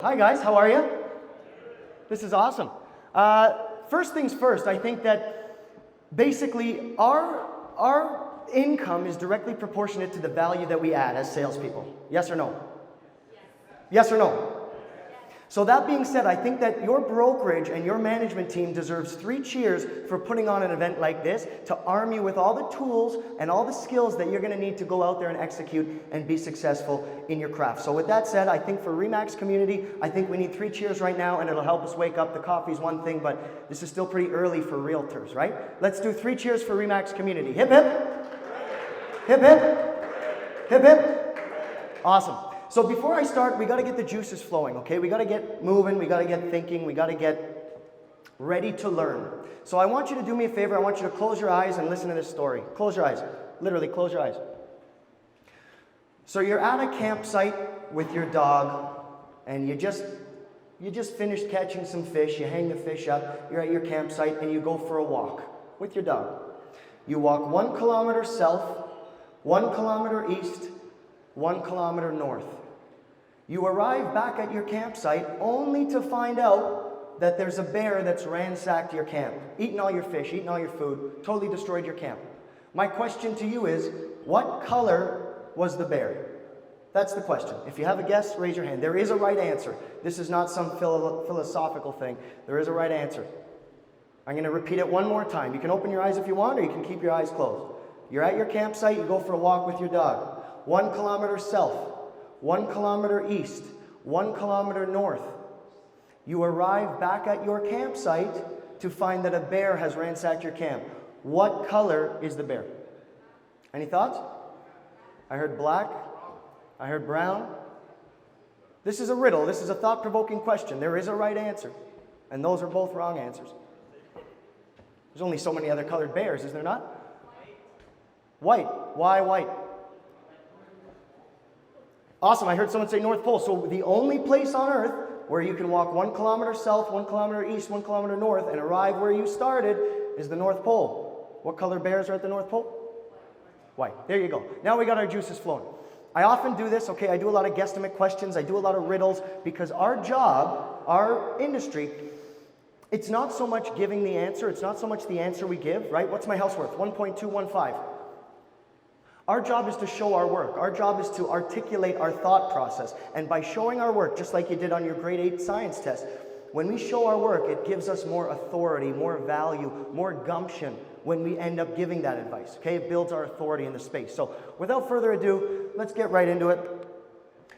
Hi guys, how are you? This is awesome. First things first, I think that basically our income is directly proportionate to the value that we add as salespeople. Yes or no? Yes or no? So that being said, I think that your brokerage and your management team deserves 3 cheers for putting on an event like this to arm you with all the tools and all the skills that you're going to need to go out there and execute and be successful in your craft. So with that said, I think for RE/MAX community, I think we need 3 cheers right now, and it'll help us wake up. The coffee's one thing, but this is still pretty early for realtors, right? Let's do 3 cheers for RE/MAX community. Hip hip. Hip hip. Hip hip. Awesome. So before I start, we got to get the juices flowing, okay? We got to get moving, we got to get thinking, we got to get ready to learn. So I want you to do me a favor. I want you to close your eyes and listen to this story. Close your eyes. Literally, close your eyes. So you're at a campsite with your dog, and you just finished catching some fish. You hang the fish up. You're at your campsite, and you go for a walk with your dog. You walk 1 kilometer south, 1 kilometer east, 1 kilometer north. You arrive back at your campsite only to find out that there's a bear that's ransacked your camp, eaten all your fish, eaten all your food, totally destroyed your camp. My question to you is, what color was the bear? That's the question. If you have a guess, raise your hand. There is a right answer. This is not some philosophical thing. There is a right answer. I'm going to repeat it one more time. You can open your eyes if you want, or you can keep your eyes closed. You're at your campsite, you go for a walk with your dog. 1 kilometer south, 1 kilometer east, 1 kilometer north. You arrive back at your campsite to find that a bear has ransacked your camp. What color is the bear? Any thoughts? I heard black. I heard brown. This is a riddle. This is a thought-provoking question. There is a right answer, and those are both wrong answers. There's only so many other colored bears, is there not? White. Why white? Awesome, I heard someone say North Pole. So the only place on Earth where you can walk 1 kilometer south, 1 kilometer east, 1 kilometer north, and arrive where you started is the North Pole. What color bears are at the North Pole? White. There you go. Now we got our juices flowing. I often do this, okay, I do a lot of guesstimate questions, I do a lot of riddles, because our job, our industry, it's not so much giving the answer, it's not so much the answer we give, right? What's my house worth? 1.215. Our job is to show our work. Our job is to articulate our thought process. And by showing our work, just like you did on your grade 8 science test, when we show our work, it gives us more authority, more value, more gumption when we end up giving that advice. Okay, it builds our authority in the space. So without further ado, let's get right into it.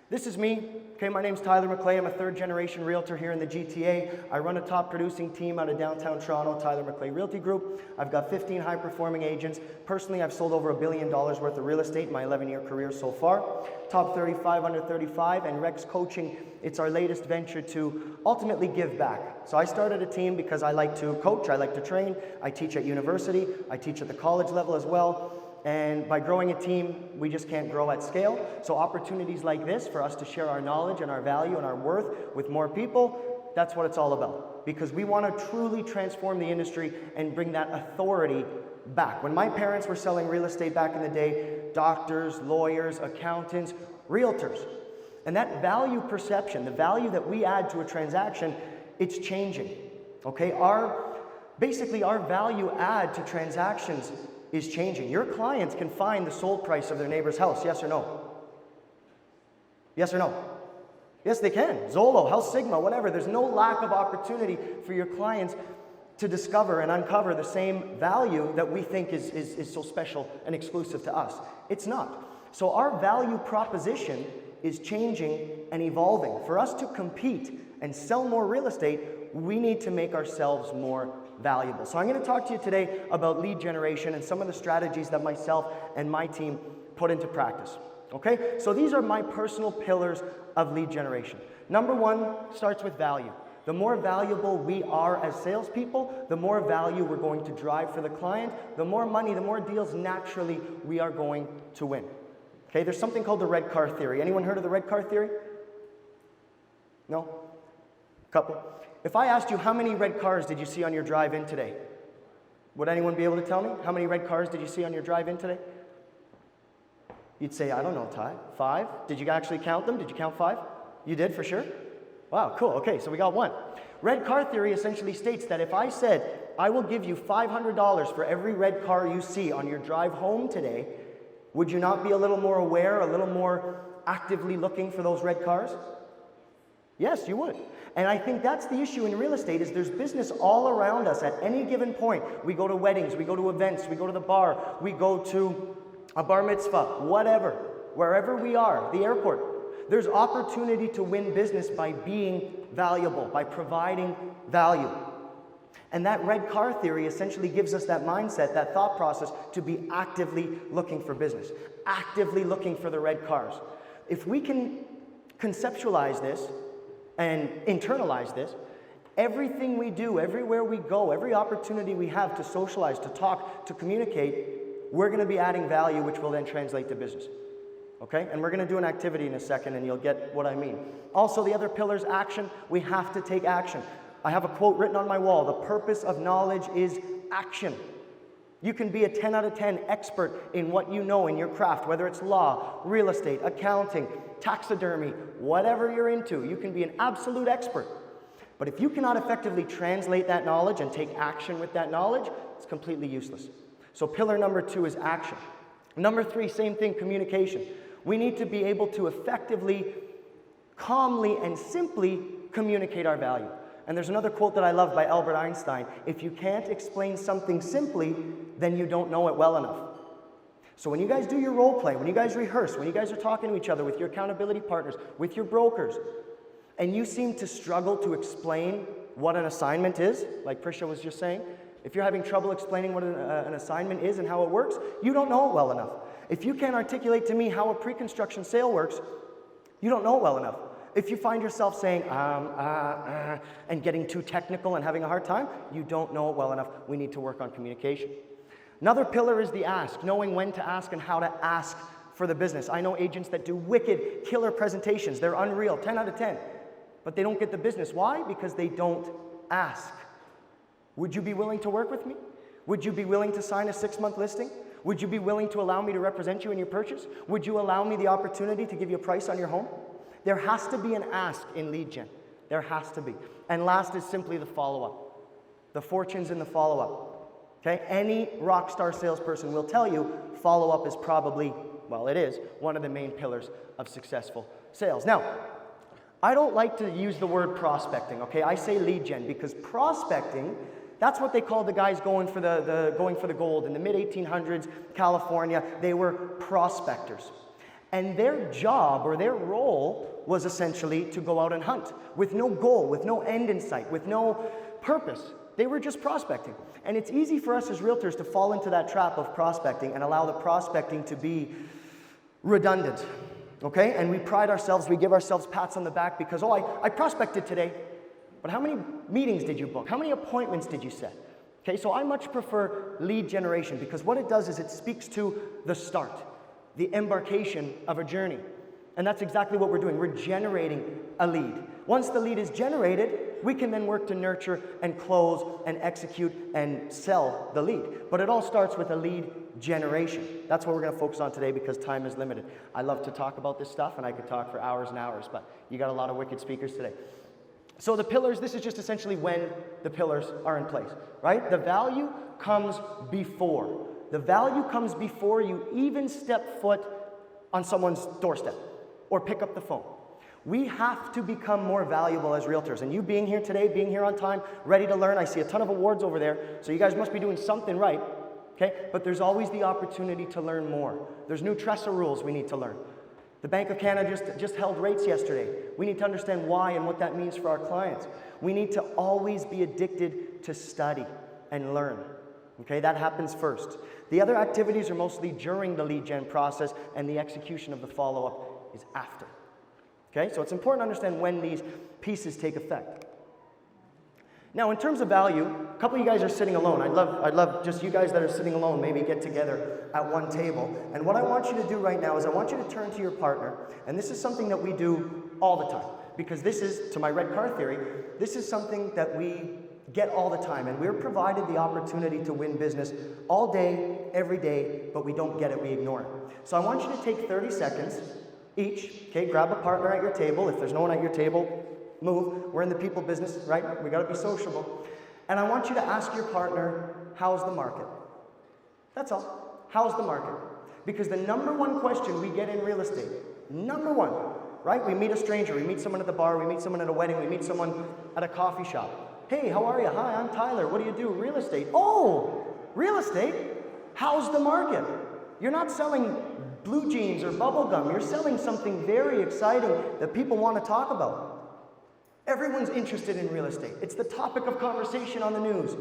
This is me. Okay, my name's Tyler McClay. I'm a 3rd-generation realtor here in the GTA. I run a top-producing team out of downtown Toronto, Tyler McClay Realty Group. I've got 15 high-performing agents. Personally, I've sold over $1 billion worth of real estate in my 11-year career so far. Top 35 under 35, and Rex Coaching, it's our latest venture to ultimately give back. So I started a team because I like to coach, I like to train, I teach at university, I teach at the college level as well. And by growing a team, we just can't grow at scale. So opportunities like this for us to share our knowledge and our value and our worth with more people, that's what it's all about. Because we want to truly transform the industry and bring that authority back. When my parents were selling real estate back in the day, doctors, lawyers, accountants, realtors. And that value perception, the value that we add to a transaction, it's changing. Okay, basically our value add to transactions is changing. Your clients can find the sold price of their neighbor's house, yes or no? Yes or no? Yes, they can. Zillow, House Sigma, whatever. There's no lack of opportunity for your clients to discover and uncover the same value that we think is so special and exclusive to us. It's not. So our value proposition is changing and evolving. For us to compete and sell more real estate, we need to make ourselves more valuable. So I'm going to talk to you today about lead generation and some of the strategies that myself and my team put into practice. Okay? So these are my personal pillars of lead generation. Number 1 starts with value. The more valuable we are as salespeople, the more value we're going to drive for the client, the more money, the more deals naturally we are going to win. Okay? There's something called the red car theory. Anyone heard of the red car theory? No? Couple. If I asked you how many red cars did you see on your drive in today, would anyone be able to tell me? How many red cars did you see on your drive in today? You'd say, I don't know, Ty. 5? Did you actually count them? Did you count 5? You did for sure? Wow, cool. Okay, so we got one. Red car theory essentially states that if I said, I will give you $500 for every red car you see on your drive home today, would you not be a little more aware, a little more actively looking for those red cars? Yes, you would. And I think that's the issue in real estate is there's business all around us at any given point. We go to weddings, we go to events, we go to the bar, we go to a bar mitzvah, whatever, wherever we are, the airport. There's opportunity to win business by being valuable, by providing value. And that red car theory essentially gives us that mindset, that thought process to be actively looking for business, actively looking for the red cars. If we can conceptualize this and internalize this, everything we do, everywhere we go, every opportunity we have to socialize, to talk, to communicate, we're going to be adding value, which will then translate to business. Okay? And we're going to do an activity in a second, and you'll get what I mean. Also, the other pillar is action. We have to take action. I have a quote written on my wall. The purpose of knowledge is action. You can be a 10 out of 10 expert in what you know in your craft, whether it's law, real estate, accounting, taxidermy, whatever you're into. You can be an absolute expert. But if you cannot effectively translate that knowledge and take action with that knowledge, it's completely useless. So pillar number 2 is action. Number 3, same thing, communication. We need to be able to effectively, calmly, and simply communicate our value. And there's another quote that I love by Albert Einstein. If you can't explain something simply, then you don't know it well enough. So when you guys do your role play, when you guys rehearse, when you guys are talking to each other with your accountability partners, with your brokers, and you seem to struggle to explain what an assignment is, like Prisha was just saying, if you're having trouble explaining what an assignment is and how it works, you don't know it well enough. If you can't articulate to me how a pre-construction sale works, you don't know it well enough. If you find yourself saying, and getting too technical and having a hard time, you don't know it well enough. We need to work on communication. Another pillar is the ask, knowing when to ask and how to ask for the business. I know agents that do wicked, killer presentations. They're unreal, 10 out of 10. But they don't get the business. Why? Because they don't ask. Would you be willing to work with me? Would you be willing to sign a 6-month listing? Would you be willing to allow me to represent you in your purchase? Would you allow me the opportunity to give you a price on your home? There has to be an ask in lead gen. There has to be. And last is simply the follow-up. The fortune's in the follow-up. Okay? Any rock star salesperson will tell you follow-up is probably, well, it is one of the main pillars of successful sales. Now, I don't like to use the word prospecting, okay? I say lead gen because prospecting, that's what they called the guys going for the gold in the mid-1800s, California. They were prospectors. And their job or their role was essentially to go out and hunt with no goal, with no end in sight, with no purpose. They were just prospecting. And it's easy for us as realtors to fall into that trap of prospecting and allow the prospecting to be redundant. Okay? And we pride ourselves, we give ourselves pats on the back because, oh, I prospected today. But how many meetings did you book? How many appointments did you set? Okay, so I much prefer lead generation because what it does is it speaks to the start, the embarkation of a journey. And that's exactly what we're doing. We're generating a lead. Once the lead is generated, we can then work to nurture and close and execute and sell the lead. But it all starts with a lead generation. That's what we're going to focus on today because time is limited. I love to talk about this stuff and I could talk for hours and hours, but you got a lot of wicked speakers today. So the pillars, this is just essentially when the pillars are in place, right? The value comes before. The value comes before you even step foot on someone's doorstep or pick up the phone. We have to become more valuable as realtors. And you being here today, being here on time, ready to learn, I see a ton of awards over there, so you guys must be doing something right, okay? But there's always the opportunity to learn more. There's new TRESA rules we need to learn. The Bank of Canada just held rates yesterday. We need to understand why and what that means for our clients. We need to always be addicted to study and learn. Okay, that happens first. The other activities are mostly during the lead gen process, and the execution of the follow-up is after. Okay, so it's important to understand when these pieces take effect. Now, in terms of value, a couple of you guys are sitting alone. I'd love just you guys that are sitting alone, maybe get together at one table. And what I want you to do right now is I want you to turn to your partner, and this is something that we do all the time, because this is, to my red car theory, this is something that we get all the time, and we're provided the opportunity to win business all day, every day, but we don't get it, we ignore it. So I want you to take 30 seconds each, okay, grab a partner at your table. If there's no one at your table, move. We're in the people business, right? We got to be sociable. And I want you to ask your partner, how's the market? That's all. How's the market? Because the number one question we get in real estate, number one, right? We meet a stranger, we meet someone at the bar, we meet someone at a wedding, we meet someone at a coffee shop. Hey, how are you? Hi, I'm Tyler. What do you do? Real estate. Oh, real estate? How's the market? You're not selling blue jeans or bubble gum. You're selling something very exciting that people want to talk about. Everyone's interested in real estate. It's the topic of conversation on the news.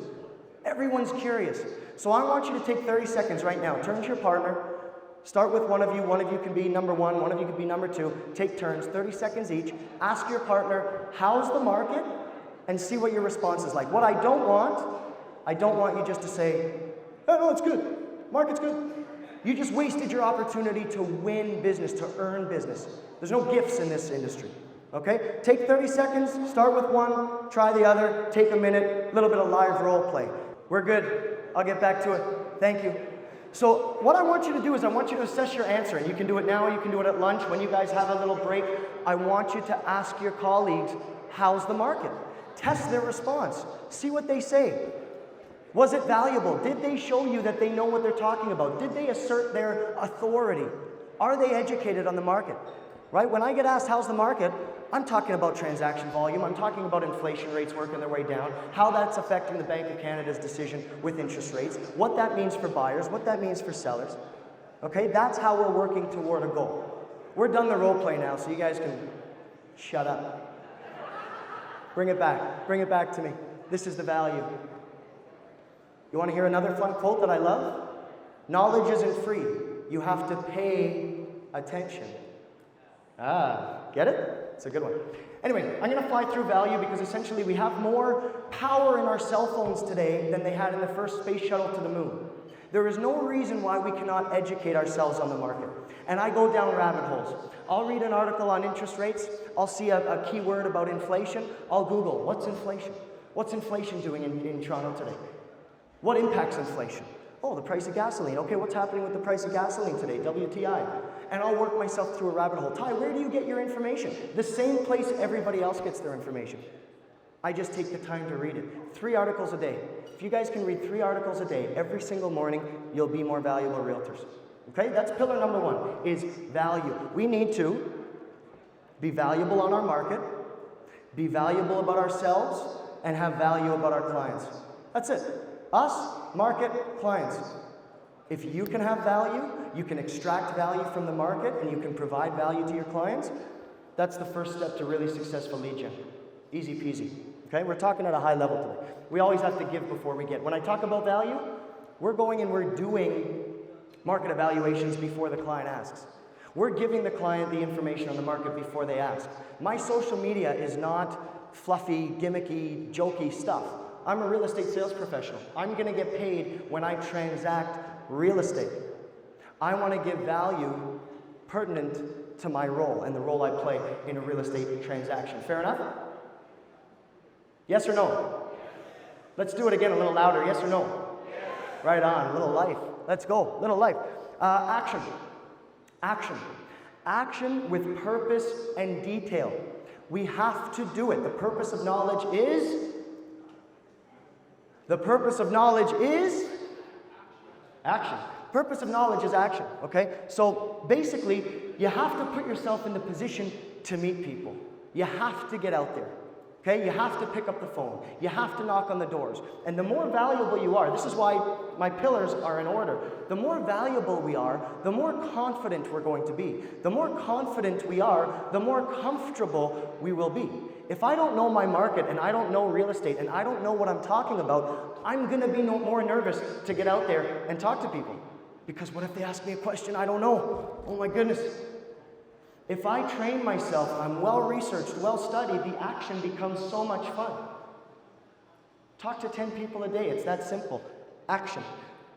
Everyone's curious. So I want you to take 30 seconds right now. Turn to your partner. Start with one of you. One of you can be number one of you can be number two. Take turns, 30 seconds each. Ask your partner, how's the market? And see what your response is like. What I don't want you just to say, oh, no, it's good. Market's good. You just wasted your opportunity to win business, to earn business. There's no gifts in this industry. Okay? Take 30 seconds, start with one, try the other, take a minute, a little bit of live role play. We're good. I'll get back to it. Thank you. So what I want you to do is I want you to assess your answer. And you can do it now, you can do it at lunch, when you guys have a little break. I want you to ask your colleagues, how's the market? Test their response. See what they say. Was it valuable? Did they show you that they know what they're talking about? Did they assert their authority? Are they educated on the market? Right? When I get asked, how's the market? I'm talking about transaction volume. I'm talking about inflation rates working their way down, how that's affecting the Bank of Canada's decision with interest rates, what that means for buyers, what that means for sellers. Okay? That's how we're working toward a goal. We're done the role play now, so you guys can shut up. Bring it back. Bring it back to me. This is the value. You want to hear another fun quote that I love? Knowledge isn't free. You have to pay attention. Get it? It's a good one. Anyway, I'm going to fly through value because essentially we have more power in our cell phones today than they had in the first space shuttle to the moon. There is no reason why we cannot educate ourselves on the market. And I go down rabbit holes. I'll read an article on interest rates. I'll see a keyword about inflation. I'll Google, what's inflation? What's inflation doing in Toronto today? What impacts inflation? Oh, the price of gasoline. Okay, what's happening with the price of gasoline today? WTI. And I'll work myself through a rabbit hole. Ty, where do you get your information? The same place everybody else gets their information. I just take the time to read it. 3 articles a day. If you guys can read 3 articles a day every single morning, you'll be more valuable realtors. Okay, that's pillar number 1, is value. We need to be valuable on our market, be valuable about ourselves, and have value about our clients. That's it. Us, market, clients. If you can have value, you can extract value from the market, and you can provide value to your clients, that's the first step to really successful lead gen. Easy peasy. Okay, we're talking at a high level today. We always have to give before we get. When I talk about value, we're going and we're doing market evaluations before the client asks. We're giving the client the information on the market before they ask. My social media is not fluffy, gimmicky, jokey stuff. I'm a real estate sales professional. I'm going to get paid when I transact real estate. I want to give value pertinent to my role and the role I play in a real estate transaction. Fair enough? Yes or no? Let's do it again a little louder. Yes or no? Right on. A little life. Let's go. Little life. Action. Action. Action with purpose and detail. We have to do it. The purpose of knowledge is action. Purpose of knowledge is action, okay? So basically, you have to put yourself in the position to meet people. You have to get out there, okay? You have to pick up the phone. You have to knock on the doors. And the more valuable you are, this is why my pillars are in order. The more valuable we are, the more confident we're going to be. The more confident we are, the more comfortable we will be. If I don't know my market and I don't know real estate and I don't know what I'm talking about, I'm going to be more nervous to get out there and talk to people. Because what if they ask me a question I don't know? Oh my goodness. If I train myself, I'm well-researched, well-studied, the action becomes so much fun. Talk to 10 people a day. It's that simple. Action.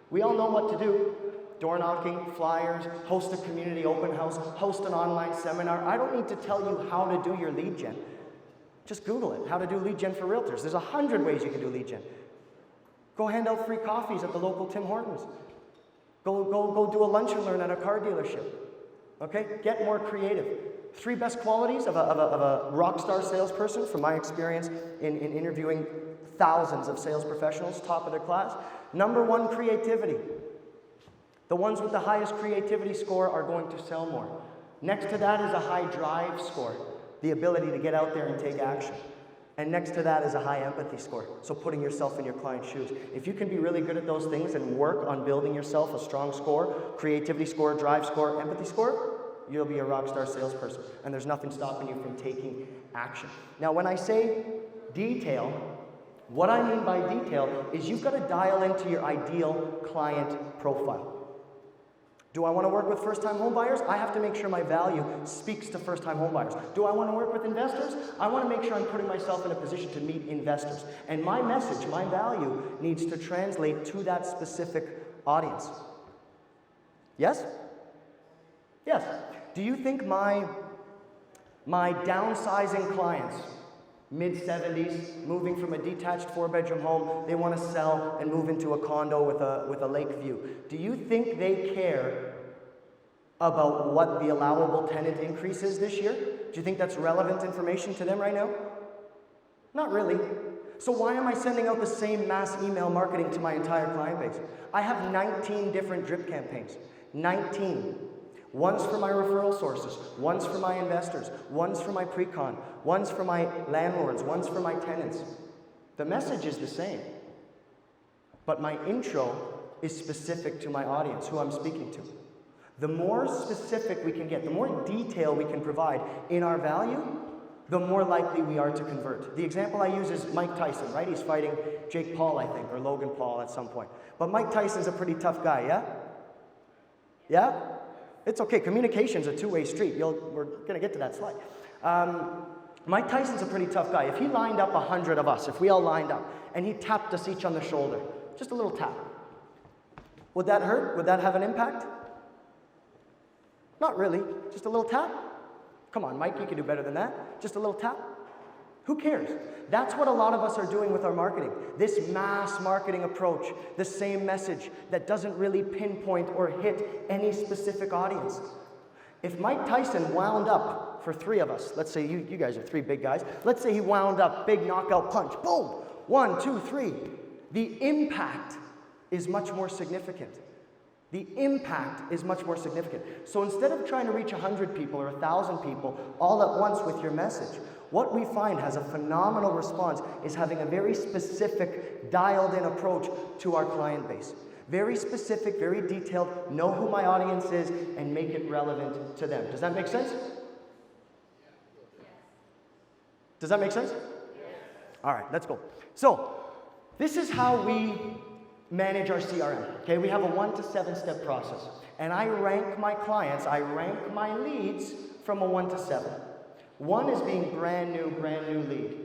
We all know what to do. Door knocking, flyers, host a community open house, host an online seminar. I don't need to tell you how to do your lead gen. Just Google it, how to do lead gen for realtors. There's 100 ways you can do lead gen. Go hand out free coffees at the local Tim Hortons. Go do a lunch and learn at a car dealership. Okay? Get more creative. 3 best qualities of a rock star salesperson from my experience in interviewing thousands of sales professionals, top of their class. Number 1, creativity. The ones with the highest creativity score are going to sell more. Next to that is a high drive score, the ability to get out there and take action. And next to that is a high empathy score, so putting yourself in your client's shoes. If you can be really good at those things and work on building yourself a strong score, creativity score, drive score, empathy score, you'll be a rock star salesperson. And there's nothing stopping you from taking action. Now, when I say detail, what I mean by detail is you've got to dial into your ideal client profile. Do I want to work with first-time home buyers? I have to make sure my value speaks to first-time home buyers. Do I want to work with investors? I want to make sure I'm putting myself in a position to meet investors. And my message, my value, needs to translate to that specific audience. Yes? Yes. Do you think my downsizing clients, mid-70s, moving from a detached 4-bedroom home, they want to sell and move into a condo with a lake view. Do you think they care about what the allowable tenant increase is this year? Do you think that's relevant information to them right now? Not really. So why am I sending out the same mass email marketing to my entire client base? I have 19 different drip campaigns. 19. One's for my referral sources, one's for my investors, one's for my pre-con, one's for my landlords, one's for my tenants. The message is the same, but my intro is specific to my audience, who I'm speaking to. The more specific we can get, the more detail we can provide in our value, the more likely we are to convert. The example I use is Mike Tyson, right? He's fighting Jake Paul, I think, or Logan Paul at some point. But Mike Tyson's a pretty tough guy, yeah? Yeah? It's okay, communication's a two-way street. We're gonna get to that slide. Mike Tyson's a pretty tough guy. If he lined up 100 of us, if we all lined up, and he tapped us each on the shoulder, just a little tap, would that hurt? Would that have an impact? Not really, just a little tap. Come on, Mike, you can do better than that. Just a little tap. Who cares? That's what a lot of us are doing with our marketing. This mass marketing approach, the same message that doesn't really pinpoint or hit any specific audience. If Mike Tyson wound up for 3 of us, let's say you guys are 3 big guys, let's say he wound up, big knockout punch, boom, 1, 2, 3. The impact is much more significant. The impact is much more significant. So instead of trying to reach 100 people or 1,000 people all at once with your message, what we find has a phenomenal response is having a very specific, dialed-in approach to our client base. Very specific, very detailed, know who my audience is, and make it relevant to them. Does that make sense? Does that make sense? All right, let's go. So, this is how we manage our CRM. Okay, we have a 1 to 7 step process. And I rank my clients, I rank my leads from a 1 to 7. 1 is being brand new lead.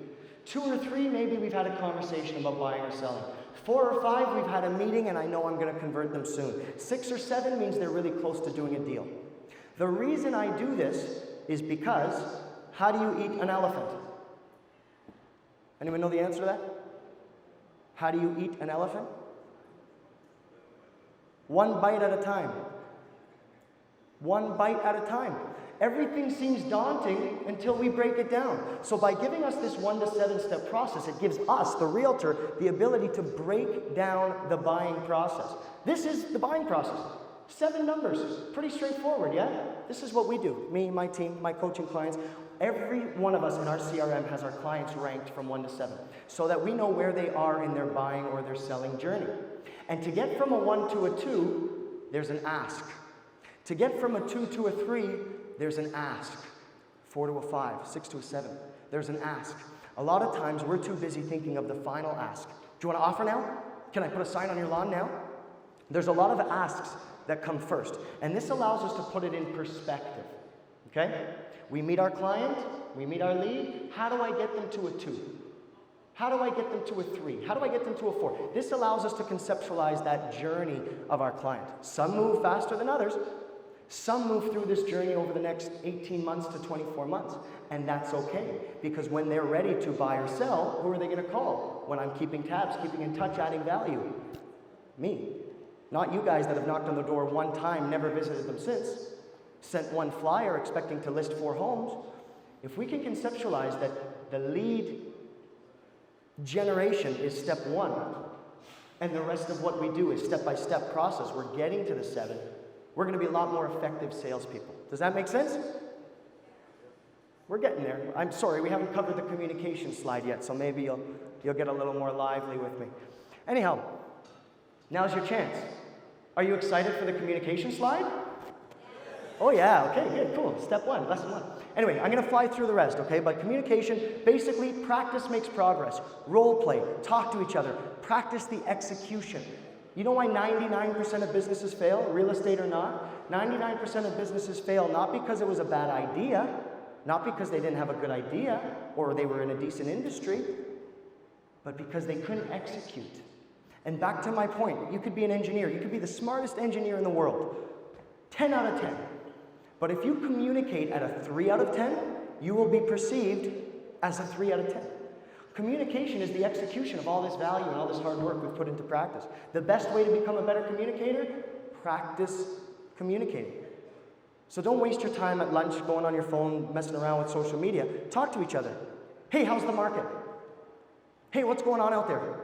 2 or 3, maybe we've had a conversation about buying or selling. 4 or 5, we've had a meeting and I know I'm going to convert them soon. 6 or 7 means they're really close to doing a deal. The reason I do this is because, how do you eat an elephant? Anyone know the answer to that? How do you eat an elephant? 1 bite at a time. 1 bite at a time. Everything seems daunting until we break it down. So by giving us this 1 to 7 step process, it gives us, the realtor, the ability to break down the buying process. This is the buying process. 7 numbers, pretty straightforward, yeah? This is what we do. Me, my team, my coaching clients. Every one of us in our CRM has our clients ranked from 1 to 7, so that we know where they are in their buying or their selling journey. And to get from a 1 to a 2, there's an ask. To get from a 2 to a 3, there's an ask. 4 to a 5, 6 to a 7, there's an ask. A lot of times we're too busy thinking of the final ask. Do you want to offer now? Can I put a sign on your lawn now? There's a lot of asks that come first. And this allows us to put it in perspective. Okay? We meet our client, we meet our lead. How do I get them to a 2? How do I get them to a 3? How do I get them to a 4? This allows us to conceptualize that journey of our client. Some move faster than others. Some move through this journey over the next 18 months to 24 months. And that's okay, because when they're ready to buy or sell, who are they going to call? When I'm keeping tabs, keeping in touch, adding value? Me. Not you guys that have knocked on the door 1 time, never visited them since. sent one flyer expecting to list 4 homes. If we can conceptualize that the lead generation is step 1, and the rest of what we do is step-by-step process, we're getting to the 7, we're going to be a lot more effective salespeople. Does that make sense? We're getting there. I'm sorry, we haven't covered the communication slide yet, so maybe you'll get a little more lively with me. Anyhow, now's your chance. Are you excited for the communication slide? Oh yeah, okay, good, cool. Step 1, lesson 1. Anyway, I'm going to fly through the rest, okay? But communication, basically, practice makes progress. Role play, talk to each other, practice the execution. You know why 99% of businesses fail, real estate or not? 99% of businesses fail not because it was a bad idea, not because they didn't have a good idea, or they were in a decent industry, but because they couldn't execute. And back to my point, you could be an engineer, you could be the smartest engineer in the world, 10 out of 10. But if you communicate at a 3 out of 10, you will be perceived as a 3 out of 10. Communication is the execution of all this value and all this hard work we've put into practice. The best way to become a better communicator? Practice communicating. So don't waste your time at lunch going on your phone, messing around with social media. Talk to each other. Hey, how's the market? Hey, what's going on out there?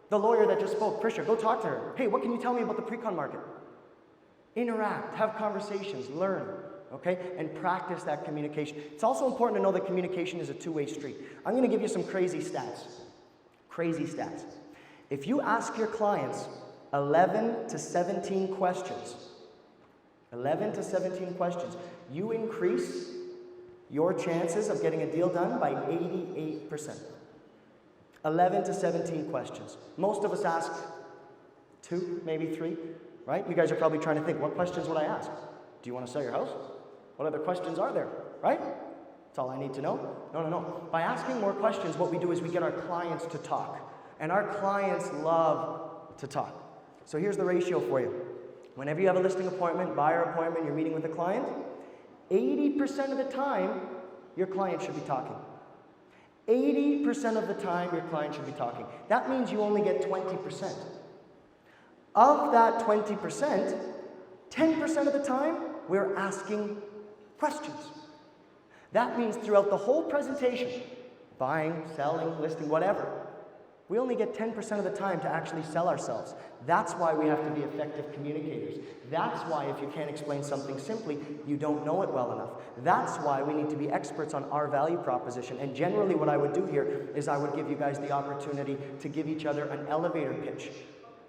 The lawyer that just spoke, Prisha, go talk to her. Hey, what can you tell me about the pre-con market? Interact, have conversations, learn. Okay, and practice that communication. It's also important to know that communication is a two-way street. I'm going to give you some crazy stats. Crazy stats. If you ask your clients 11 to 17 questions, 11 to 17 questions, you increase your chances of getting a deal done by 88%. 11 to 17 questions. Most of us ask 2, maybe 3, right? You guys are probably trying to think, what questions would I ask? Do you want to sell your house? What other questions are there, right? That's all I need to know. No. By asking more questions, what we do is we get our clients to talk. And our clients love to talk. So here's the ratio for you. Whenever you have a listing appointment, buyer appointment, you're meeting with a client, 80% of the time, your client should be talking. 80% of the time, your client should be talking. That means you only get 20%. Of that 20%, 10% of the time, we're asking questions. That means throughout the whole presentation, buying, selling, listing, whatever, we only get 10% of the time to actually sell ourselves. That's why we have to be effective communicators. That's why if you can't explain something simply, you don't know it well enough. That's why we need to be experts on our value proposition. And generally what I would do here is I would give you guys the opportunity to give each other an elevator pitch.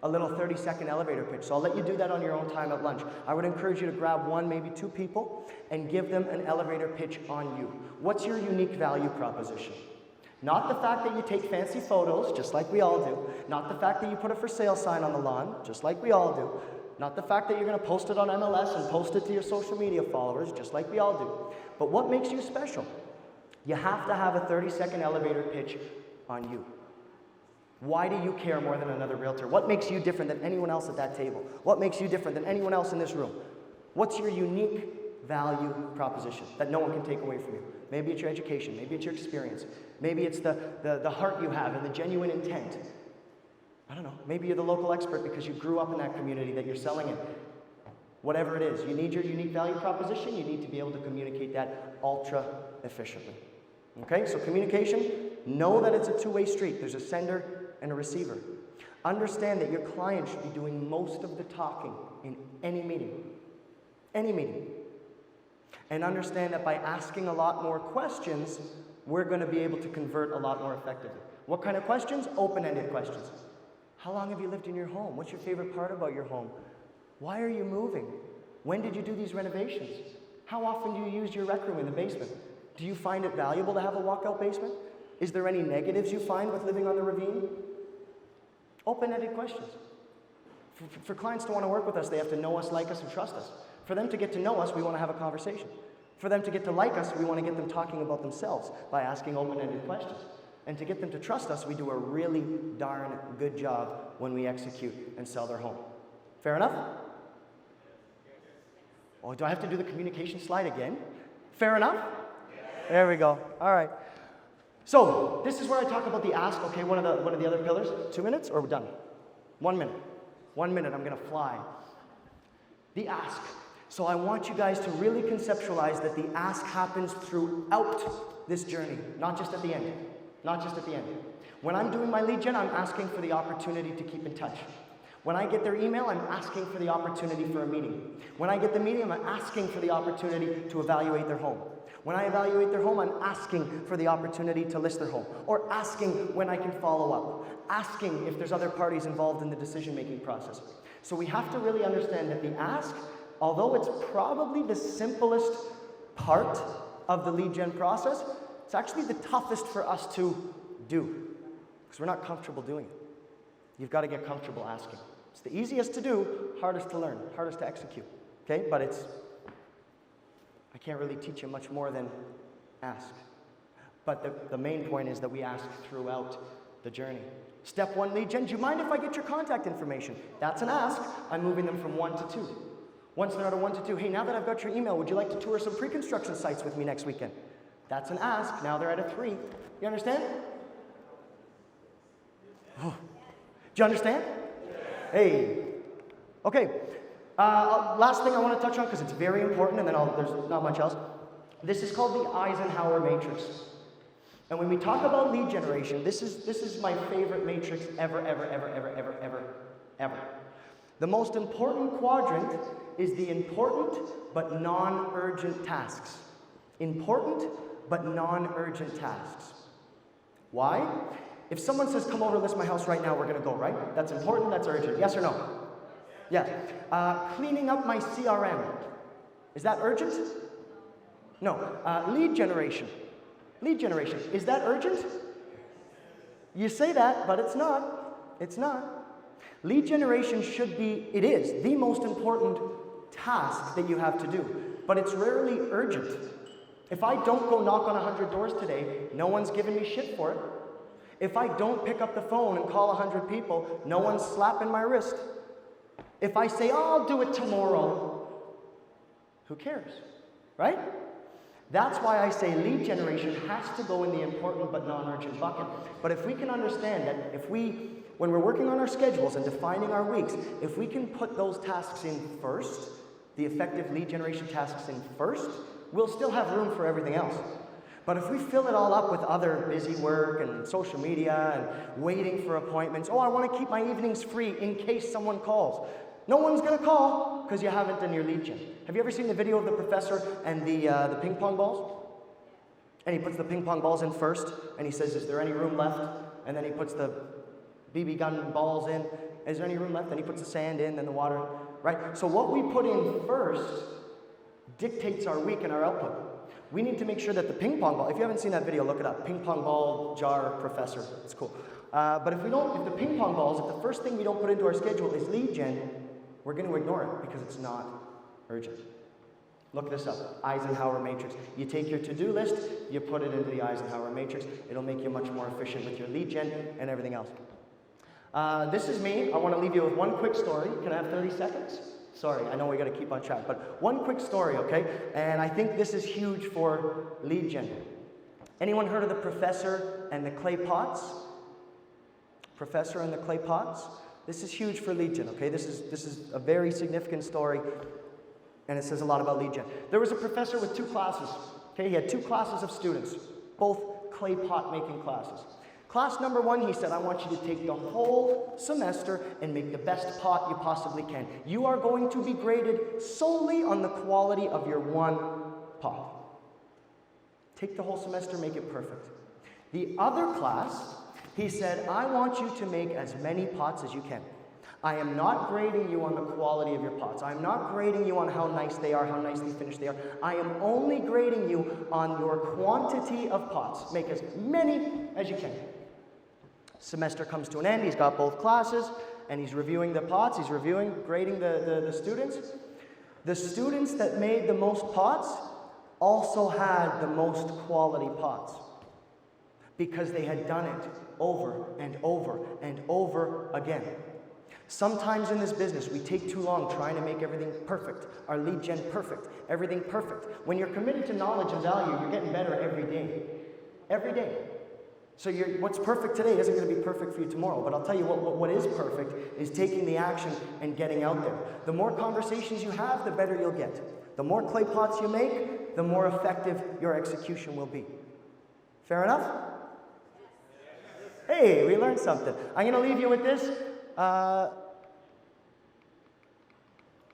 A little 30-second elevator pitch. So I'll let you do that on your own time at lunch. I would encourage you to grab 1, maybe 2 people and give them an elevator pitch on you. What's your unique value proposition? Not the fact that you take fancy photos, just like we all do. Not the fact that you put a for sale sign on the lawn, just like we all do. Not the fact that you're going to post it on MLS and post it to your social media followers, just like we all do. But what makes you special? You have to have a 30-second elevator pitch on you. Why do you care more than another realtor? What makes you different than anyone else at that table? What makes you different than anyone else in this room? What's your unique value proposition that no one can take away from you? Maybe it's your education, maybe it's your experience, maybe it's the heart you have and the genuine intent. I don't know, maybe you're the local expert because you grew up in that community that you're selling in. Whatever it is, you need your unique value proposition, you need to be able to communicate that ultra efficiently. Okay, so communication, know that it's a two-way street. There's a sender and a receiver. Understand that your client should be doing most of the talking in any meeting. Any meeting. And understand that by asking a lot more questions, we're going to be able to convert a lot more effectively. What kind of questions? Open-ended questions. How long have you lived in your home? What's your favorite part about your home? Why are you moving? When did you do these renovations? How often do you use your rec room in the basement? Do you find it valuable to have a walkout basement? Is there any negatives you find with living on the ravine? Open-ended questions. For clients to want to work with us, they have to know us, like us, and trust us. For them to get to know us, we want to have a conversation. For them to get to like us, we want to get them talking about themselves by asking open-ended questions. And to get them to trust us, we do a really darn good job when we execute and sell their home. Fair enough? Oh, do I have to do the communication slide again? Fair enough? There we go. All right. So this is where I talk about the ask. Okay, one of the other pillars. 2 minutes, or we're done? 1 minute. 1 minute. I'm going to fly. The ask. So I want you guys to really conceptualize that the ask happens throughout this journey, not just at the end. Not just at the end. When I'm doing my lead gen, I'm asking for the opportunity to keep in touch. When I get their email, I'm asking for the opportunity for a meeting. When I get the meeting, I'm asking for the opportunity to evaluate their home. When I evaluate their home, I'm asking for the opportunity to list their home, or asking when I can follow up, asking if there's other parties involved in the decision-making process. So we have to really understand that the ask, although it's probably the simplest part of the lead gen process, it's actually the toughest for us to do, because we're not comfortable doing it. You've got to get comfortable asking. It's the easiest to do, hardest to learn, hardest to execute, okay? But I can't really teach you much more than ask. But the main point is that we ask throughout the journey. Step 1, lead gen, do you mind if I get your contact information? That's an ask. I'm moving them from 1 to 2. Once they're at a 1 to 2, hey, now that I've got your email, would you like to tour some pre-construction sites with me next weekend? That's an ask. Now they're at a 3. You understand? Oh. Do you understand? Hey. Okay. Last thing I want to touch on, because it's very important, and then there's not much else. This is called the Eisenhower matrix. And when we talk about lead generation, this is my favorite matrix ever. The most important quadrant is the important but non-urgent tasks. Important but non-urgent tasks. Why? If someone says, come over, list my house right now, we're going to go, right? That's important, that's urgent. Yes or no? Yeah. Cleaning up my CRM. Is that urgent? No. Lead generation. Lead generation. Is that urgent? You say that, but it's not. It's not. Lead generation should be, it is, the most important task that you have to do. But it's rarely urgent. If I don't go knock on 100 doors today, no one's giving me shit for it. If I don't pick up the phone and call 100 people, no one's slapping my wrist. If I say, oh, I'll do it tomorrow, who cares, right? That's why I say lead generation has to go in the important but non-urgent bucket. But if we can understand that when we're working on our schedules and defining our weeks, if we can put those tasks in first, the effective lead generation tasks in first, we'll still have room for everything else. But if we fill it all up with other busy work and social media and waiting for appointments, oh, I want to keep my evenings free in case someone calls. No one's going to call because you haven't done your lead gen. Have you ever seen the video of the professor and the ping pong balls? And he puts the ping pong balls in first, and he says, is there any room left? And then he puts the BB gun balls in. Is there any room left? And he puts the sand in, then the water, right? So what we put in first dictates our week and our output. We need to make sure that the ping pong ball, if you haven't seen that video, look it up. Ping pong ball jar professor. It's cool. But if the ping pong balls, if the first thing we don't put into our schedule is lead gen, we're going to ignore it because it's not urgent. Look this up. Eisenhower matrix. You take your to-do list, you put it into the Eisenhower matrix. It'll make you much more efficient with your lead gen and everything else. This is me. I want to leave you with one quick story. Can I have 30 seconds? Sorry, I know we got to keep on track, but one quick story, okay? And I think this is huge for lead gen. Anyone heard of the professor and the clay pots? Professor and the clay pots? This is huge for lead gen, okay? This is a very significant story, and it says a lot about lead gen. There was a professor with 2 classes, okay? He had 2 classes of students, both clay pot making classes. Class number 1, he said, I want you to take the whole semester and make the best pot you possibly can. You are going to be graded solely on the quality of your one pot. Take the whole semester, make it perfect. The other class, he said, I want you to make as many pots as you can. I am not grading you on the quality of your pots. I am not grading you on how nice they are, how nicely finished they are. I am only grading you on your quantity of pots. Make as many as you can. Semester comes to an end, he's got both classes, and he's reviewing the pots, he's grading the students. The students that made the most pots also had the most quality pots because they had done it over and over and over again. Sometimes in this business, we take too long trying to make everything perfect, our lead gen perfect, everything perfect. When you're committed to knowledge and value, you're getting better every day. Every day. So what's perfect today isn't going to be perfect for you tomorrow. But I'll tell you what is perfect is taking the action and getting out there. The more conversations you have, the better you'll get. The more clay pots you make, the more effective your execution will be. Fair enough? Hey, we learned something. I'm going to leave you with this. I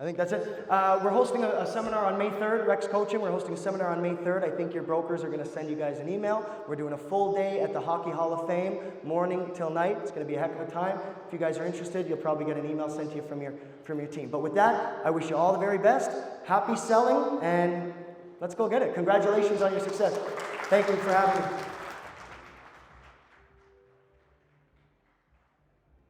think that's it. We're hosting a seminar on May 3rd, Rex Coaching. We're hosting a seminar on May 3rd. I think your brokers are going to send you guys an email. We're doing a full day at the Hockey Hall of Fame, morning till night. It's going to be a heck of a time. If you guys are interested, you'll probably get an email sent to you from your team. But with that, I wish you all the very best. Happy selling, and let's go get it. Congratulations on your success. Thank you for having me.